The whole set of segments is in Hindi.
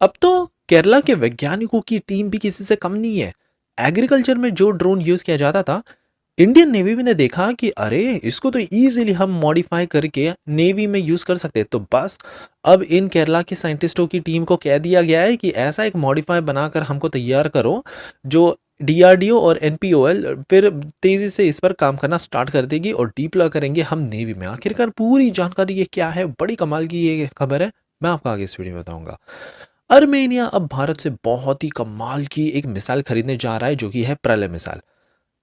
अब तो केरला के वैज्ञानिकों की टीम भी किसी से कम नहीं है। एग्रीकल्चर में जो ड्रोन यूज किया जाता था, इंडियन नेवी ने देखा कि अरे इसको तो इजीली हम मॉडिफाई करके नेवी में यूज कर सकते हैं। तो बस अब इन केरला के साइंटिस्टों की टीम को कह दिया गया है कि ऐसा एक मॉडिफाई बनाकर हमको तैयार करो जो डीआरडीओ और एनपीओएल फिर तेजी से इस पर काम करना स्टार्ट कर देगी और डिप्लॉय करेंगे हम नेवी में। आखिरकार पूरी जानकारी ये क्या है, बड़ी कमाल की ये खबर है, मैं आपको आगे इस वीडियो में बताऊंगा। अर्मेनिया अब भारत से बहुत ही कमाल की एक मिसाइल खरीदने जा रहा है जो कि है प्रलय मिसाइल।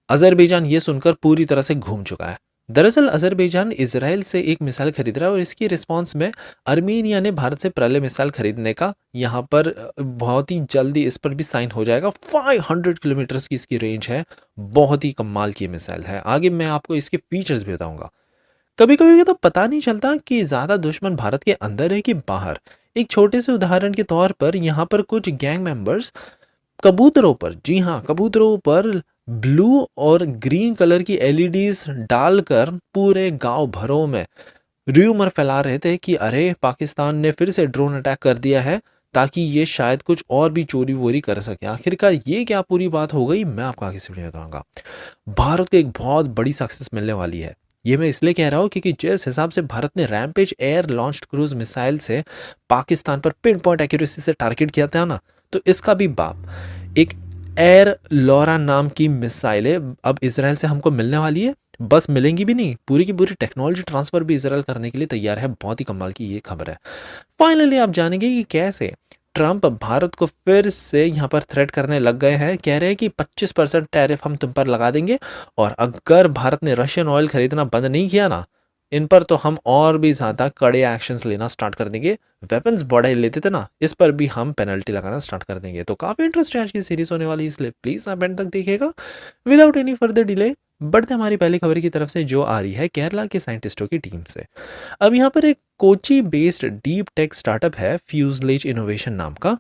अजरबैजान ये सुनकर पूरी तरह से घूम चुका है। दरअसल अजरबैजान इजराइल से एक मिसाइल खरीद रहा है और इसकी रिस्पांस में अर्मेनिया ने भारत से प्रलय मिसाइल खरीदने का यहाँ पर बहुत ही जल्दी इस पर भी साइन हो जाएगा। 500 किलोमीटर की इसकी रेंज है। बहुत ही कमाल की मिसाइल है। आगे मैं आपको इसके फीचर्स भी बताऊंगा। कभी कभी तो पता नहीं चलता कि ज्यादा दुश्मन भारत के अंदर है कि बाहर। एक छोटे से उदाहरण के तौर पर यहाँ पर कुछ गैंग मेंबर्स कबूतरों पर, जी हाँ कबूतरों पर ब्लू और ग्रीन कलर की एलईडीज डालकर पूरे गांव भरों में र्यूमर फैला रहे थे कि अरे पाकिस्तान ने फिर से ड्रोन अटैक कर दिया है, ताकि ये शायद कुछ और भी चोरी वोरी कर सके। आखिरकार ये क्या पूरी बात हो गई, मैं आपको आगे से बताऊंगा। भारत को एक बहुत बड़ी सक्सेस मिलने वाली है। ये मैं इसलिए कह रहा हूँ क्योंकि जिस हिसाब से भारत ने rampage air launched cruise missile से पाकिस्तान पर पिन पॉइंट एक्यूरेसी से टारगेट किया था ना, तो इसका भी बाप एक एयर लॉरा नाम की मिसाइलें अब इसराइल से हमको मिलने वाली है। बस मिलेंगी भी नहीं, पूरी की पूरी टेक्नोलॉजी ट्रांसफर भी इसराइल करने के लिए तैयार है। बहुत ही कमाल की ये खबर है। फाइनली आप जानेंगे कि कैसे ट्रंप भारत को फिर से यहाँ पर थ्रेट करने लग गए हैं। कह रहे हैं कि 25% टैरिफ हम तुम पर लगा देंगे और अगर भारत ने रशियन ऑयल खरीदना बंद नहीं किया ना, इन पर तो हम और भी ज्यादा कड़े एक्शंस लेना स्टार्ट कर देंगे। वेपन्स बड़े लेते थे ना, इस पर भी हम पेनल्टी लगाना स्टार्ट कर देंगे। तो काफी इंटरेस्टिंग आज की सीरीज होने वाली है, इसलिए प्लीज आप एंड तक देखिएगा। विदाउट एनी फर्दर डिले बढ़ते हमारी पहली खबर की तरफ से, जो आ रही है केरला के साइंटिस्टों की टीम से। अब यहाँ पर एक Kochi based deep tech startup है फ्यूजलेज इनोवेशन नाम का।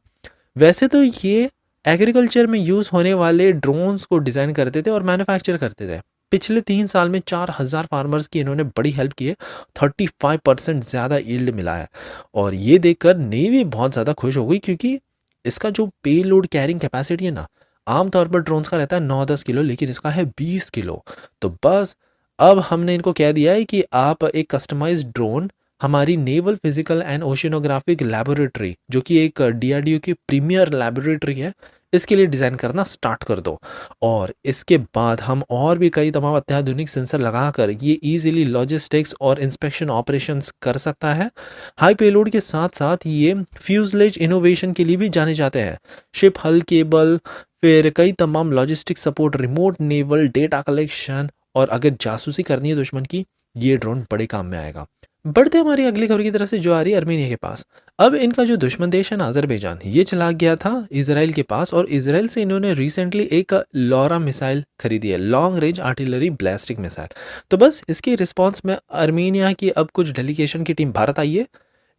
वैसे तो ये एग्रीकल्चर में यूज होने वाले ड्रोन्स को डिजाइन करते थे और मैन्युफैक्चर करते थे। पिछले 3 साल में 4000 फार्मर्स की इन्होंने बड़ी हेल्प की है। 35% ज़्यादा यील्ड मिला है और ये देखकर नेवी बहुत ज़्यादा खुश हो गई, क्योंकि इसका जो पे लोड कैरिंग कैपेसिटी है ना, आमतौर पर ड्रोन्स का रहता है 9-10 किलो, लेकिन इसका है 20 किलो। तो बस अब हमने इनको कह दिया है कि आप एक कस्टमाइज्ड ड्रोन हमारी नेवल फिजिकल एंड ओशिनोग्राफिक लेबोरेटरी, जो कि एक डीआरडीओ की प्रीमियर लेबोरेटरी है, इसके लिए डिज़ाइन करना स्टार्ट कर दो। और इसके बाद हम और भी कई तमाम अत्याधुनिक सेंसर लगाकर ये इजीली लॉजिस्टिक्स और इंस्पेक्शन ऑपरेशंस कर सकता है। हाई पेलोड के साथ साथ ये फ्यूजलेज इनोवेशन के लिए भी जाने जाते हैं। शिप हल केबल, फिर कई तमाम logistic support, remote naval data collection, और अगर जासूसी करनी है दुश्मन की, ये ड्रोन बड़े काम में आएगा। बढ़ते हमारी अगली खबर की तरफ से, जो आ रही है अर्मेनिया के पास। अब इनका जो दुश्मन देश है ना अजरबैजान, ये चला गया था इसराइल के पास और इसराइल से इन्होंने रिसेंटली एक लॉरा मिसाइल खरीदी है, लॉन्ग रेंज आर्टिलरी ब्लास्टिक मिसाइल। तो बस इसके रिस्पांस में अर्मेनिया की अब कुछ डेलीगेशन की टीम भारत आई है।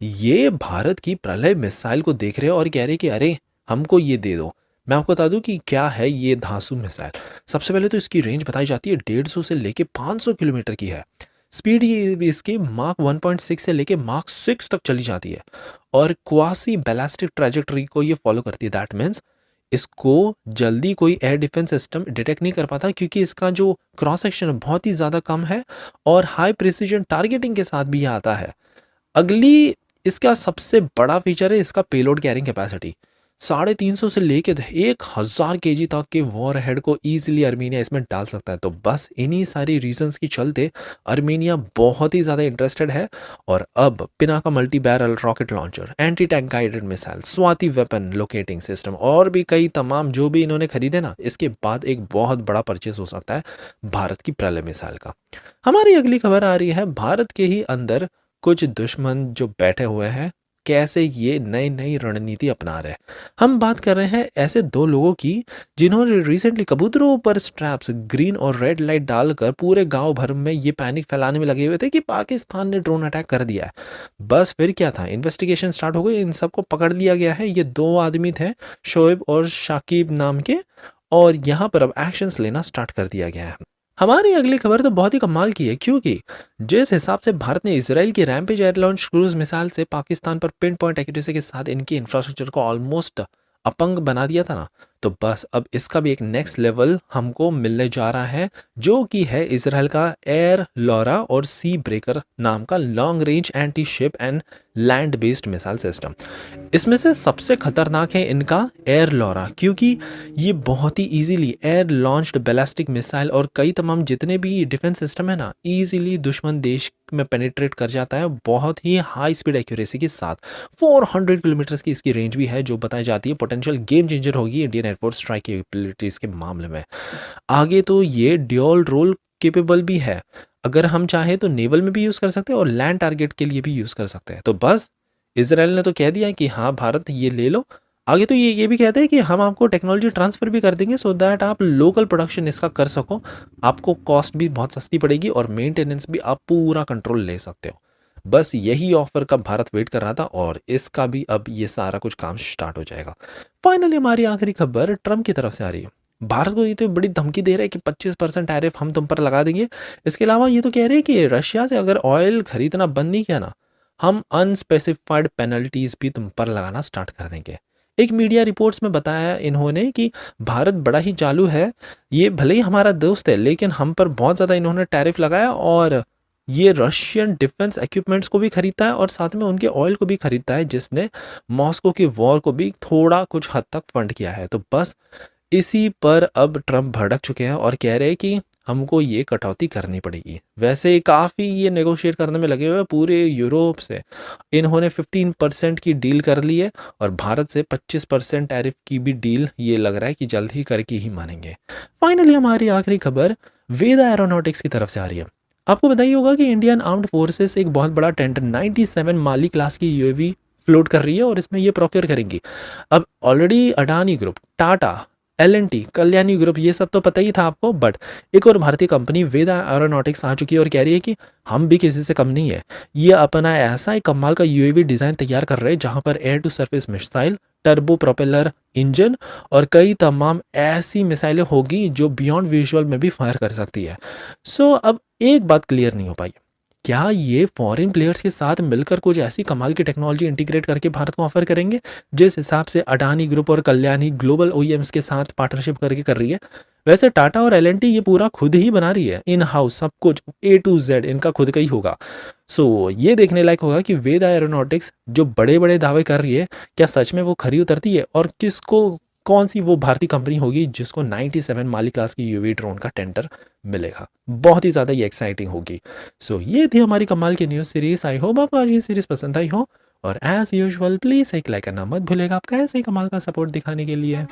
ये भारत की प्रलय मिसाइल को देख रहे हैं और कह रहे हैं कि अरे हमको ये दे दो। मैं आपको बता दूं कि क्या है ये धांसू मिसाइल। सबसे पहले तो इसकी रेंज बताई जाती है 150 से लेके 500 किलोमीटर की है। स्पीड ये इसकी मार्क 1.6 से लेके मार्क 6 तक चली जाती है और क्वासी बैलिस्टिक ट्रैजेक्टरी को ये फॉलो करती है। दैट मीन्स इसको जल्दी कोई एयर डिफेंस सिस्टम डिटेक्ट नहीं कर पाता, क्योंकि इसका जो क्रॉस सेक्शन बहुत ही ज़्यादा कम है और हाई प्रिसीजन टारगेटिंग के साथ भी ये आता है। अगली इसका सबसे बड़ा फीचर है इसका पेलोड कैरिंग कैपेसिटी। 350 से लेके 1000 केजी तक के वॉर हेड को ईजिली अर्मेनिया इसमें डाल सकता है। तो बस इन्हीं सारी रीजंस के चलते अर्मेनिया बहुत ही ज़्यादा इंटरेस्टेड है। और अब Pinaka multi barrel rocket launcher, anti tank guided missile, Swati weapon locating system और भी कई तमाम जो भी इन्होंने खरीदे ना, इसके बाद एक बहुत बड़ा परचेस हो सकता है भारत की प्रलय मिसाइल का। हमारी अगली खबर आ रही है भारत के ही अंदर कुछ दुश्मन जो बैठे हुए हैं, कैसे ये नई नई रणनीति अपना रहे हैं। हम बात कर रहे हैं ऐसे दो लोगों की जिन्होंने रिसेंटली कबूतरों पर स्ट्रैप्स ग्रीन और रेड लाइट डालकर पूरे गांव भर में ये पैनिक फैलाने में लगे हुए थे कि पाकिस्तान ने ड्रोन अटैक कर दिया है। बस फिर क्या था, इन्वेस्टिगेशन स्टार्ट हो गई, इन सबको पकड़ लिया गया है। ये 2 आदमी थे, शोएब और शाकिब नाम के, और यहाँ पर अब एक्शंस लेना स्टार्ट कर दिया गया है। हमारी अगली खबर तो बहुत ही कमाल की है, क्योंकि जिस हिसाब से भारत ने इसराइल की rampage air launch cruise missile से पाकिस्तान पर पिन पॉइंट एक्यूरेसी के साथ इनकी इंफ्रास्ट्रक्चर को ऑलमोस्ट अपंग बना दिया था ना, तो बस अब इसका भी एक नेक्स्ट लेवल हमको मिलने जा रहा है, जो कि है इसराइल का एयर लॉरा और सी ब्रेकर नाम का long range anti ship and land based missile system. इसमें से सबसे खतरनाक है इनका एयर लॉरा, क्योंकि ये बहुत ही easily air launched ballistic missile और कई तमाम जितने भी डिफेंस सिस्टम है ना, इजीली दुश्मन देश में पेनिट्रेट कर जाता है बहुत ही हाई स्पीड एक्यूरेसी के साथ। 400 किलोमीटर की इसकी रेंज भी है, जो बताई जाती है पोटेंशियल गेम चेंजर होगी इंडियन एयरफोर्स स्ट्राइक कैपेबिलिटीज के मामले में। आगे तो ये ड्यूल रोल केपेबल भी है, अगर हम चाहें तो नेवल में भी यूज़ कर सकते हैं और लैंड टारगेट के लिए भी यूज़ कर सकते हैं। तो बस इसराइल ने तो कह दिया है कि हाँ भारत ये ले लो। आगे तो ये भी कहते हैं कि हम आपको टेक्नोलॉजी ट्रांसफ़र भी कर देंगे, सो दैट आप लोकल प्रोडक्शन इसका कर सको, आपको कॉस्ट भी बहुत सस्ती पड़ेगी और मेंटेनेंस भी आप पूरा कंट्रोल ले सकते हो। बस यही ऑफर का भारत वेट कर रहा था और इसका भी अब ये सारा कुछ काम स्टार्ट हो जाएगा। फाइनली हमारी आखिरी खबर ट्रम्प की तरफ से आ रही है। भारत को ये तो बड़ी धमकी दे रहे हैं कि 25% टैरिफ हम तुम पर लगा देंगे। इसके अलावा ये तो कह रहे हैं कि रशिया से अगर ऑयल खरीदना बंद नहीं किया ना, हम अनस्पेसिफाइड पेनल्टीज भी तुम पर लगाना स्टार्ट कर देंगे। एक मीडिया रिपोर्ट्स में बताया इन्होंने कि भारत बड़ा ही चालू है, ये भले ही हमारा दोस्त है लेकिन हम पर बहुत ज़्यादा इन्होंने टैरिफ लगाया और ये रशियन डिफेंस इक्विपमेंट्स को भी खरीदता है और साथ में उनके ऑयल को भी खरीदता है, जिसने मॉस्को की वॉर को भी थोड़ा कुछ हद तक फंड किया है। तो बस इसी पर अब ट्रम्प भड़क चुके हैं और कह रहे हैं कि हमको ये कटौती करनी पड़ेगी। वैसे काफ़ी ये नेगोशिएट करने में लगे हुए हैं पूरे यूरोप से। इन्होंने 15% की डील कर ली है और भारत से 25% टैरिफ की भी डील ये लग रहा है कि जल्द ही करके ही मानेंगे। फाइनली हमारी आखिरी खबर वेदा एरोनॉटिक्स की तरफ से आ रही है। आपको बताइए होगा कि इंडियन आर्म्ड फोर्सेस एक बहुत बड़ा टेंडर 97 माली क्लास की यूएवी फ्लोट कर रही है और इसमें ये प्रोक्योर करेंगी। अब already Adani group, Tata, L&T, Kalyani group, ये सब तो पता ही था आपको, बट एक और भारतीय कंपनी वेदा एरोनॉटिक्स आ चुकी है और कह रही है कि हम भी किसी से कम नहीं है। ये अपना ऐसा एक कमाल का यूएवी डिज़ाइन तैयार कर रहे हैं जहां पर air to surface missile, turbo propeller engine और कई तमाम ऐसी मिसाइलें होगी जो बियॉन्ड विजुअल में भी फायर कर सकती है। सो अब एक बात क्लियर नहीं हो पाई, क्या ये फॉरेन प्लेयर्स के साथ मिलकर कुछ ऐसी कमाल की टेक्नोलॉजी इंटीग्रेट करके भारत को ऑफर करेंगे जिस हिसाब से अडानी ग्रुप और कल्याणी ग्लोबल ओईएम्स के साथ पार्टनरशिप करके कर रही है। वैसे टाटा और एल&टी ये पूरा खुद ही बना रही है, इन हाउस सब कुछ A to Z इनका खुद का ही होगा। सो ये देखने लायक होगा कि वेदा एरोनॉटिक्स जो बड़े बड़े दावे कर रही है, क्या सच में वो खरी उतरती है और किसको कौन सी वो भारतीय कंपनी होगी जिसको 97 माली क्लास की यूवी ड्रोन का टेंडर मिलेगा। बहुत ही ज़्यादा ये एक्साइटिंग होगी। सो ये थी हमारी कमाल की न्यूज़ सीरीज। आई होप आपको आज ये सीरीज पसंद आई हो और एज यूजुअल प्लीज़ एक लाइक करना मत भूलेगा आपका ऐसे ही कमाल का सपोर्ट दिखाने के लिए।